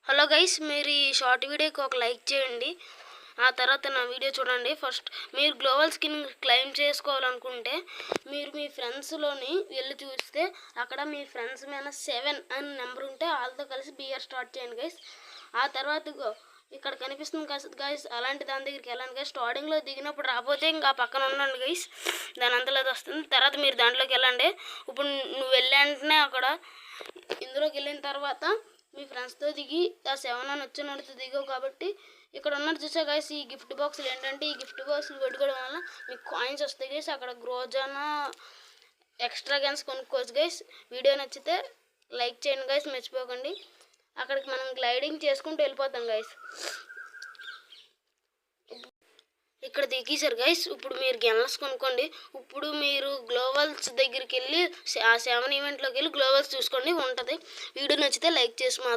Hello guys, మీరు ఈ short వీడియోకి ఒక లైక్ చేయండి. ఆ తర్వాత నా వీడియో చూడండి. ఫస్ట్ మీరు గ్లోబల్ స్కిన్ క్లెయిమ్ చేసుకోవాలనుకుంటే మీరు మీ ఫ్రెండ్స్లోని వెళ్ళి చూస్తే అక్కడ మీ ఫ్రెండ్స్ మీద 7 అని నెంబర్ ఉంటే వాళ్ళతో కలిసి బిఆర్ స్టార్ట్ చేయండి గైస్. ఆ తర్వాత ఇక్కడ కనిపిస్తుంది గైస్, అలాంటి దాని దగ్గరికి వెళ్ళండి గైస్. స్టార్టింగ్లో దిగినప్పుడు రాకపోతే ఇంకా పక్కన ఉండండి గైస్, దాని అంతలో అది వస్తుంది. తర్వాత మీరు దాంట్లోకి వెళ్ళండి. ఇప్పుడు నువ్వు వెళ్ళంటనే అక్కడ ఇందులోకి వెళ్ళిన తర్వాత మీ ఫ్రెండ్స్తో దిగి ఆ 7 అని వచ్చినట్టు దిగవు కాబట్టి ఇక్కడ ఉన్నట్టు చూసా గైస్. ఈ గిఫ్ట్ బాక్సులు ఏంటంటే ఈ గిఫ్ట్ బాక్సులు పెట్టుకోవడం వల్ల మీకు కాయిన్స్ వస్తాయి గైస్. అక్కడ గ్రోజానా ఎక్స్ట్రా గన్స్ కొనుక్కోవచ్చు గైస్. వీడియో నచ్చితే లైక్ చేయండి గైస్, మర్చిపోకండి. అక్కడికి మనం గ్లైడింగ్ చేసుకుంటూ వెళ్ళిపోతాం గైస్. ఇక్కడ దిగేశారు గైస్. ఇప్పుడు మీరు గెన్లస్ కొనుక్కోండి. ఇప్పుడు మీరు గ్లోబల్స్ దగ్గరికి వెళ్ళి ఆ 7 ఈవెంట్లోకి వెళ్ళి గ్లోబల్స్ చూసుకోండి, ఉంటుంది. వీడియో నచ్చితే లైక్ చేసి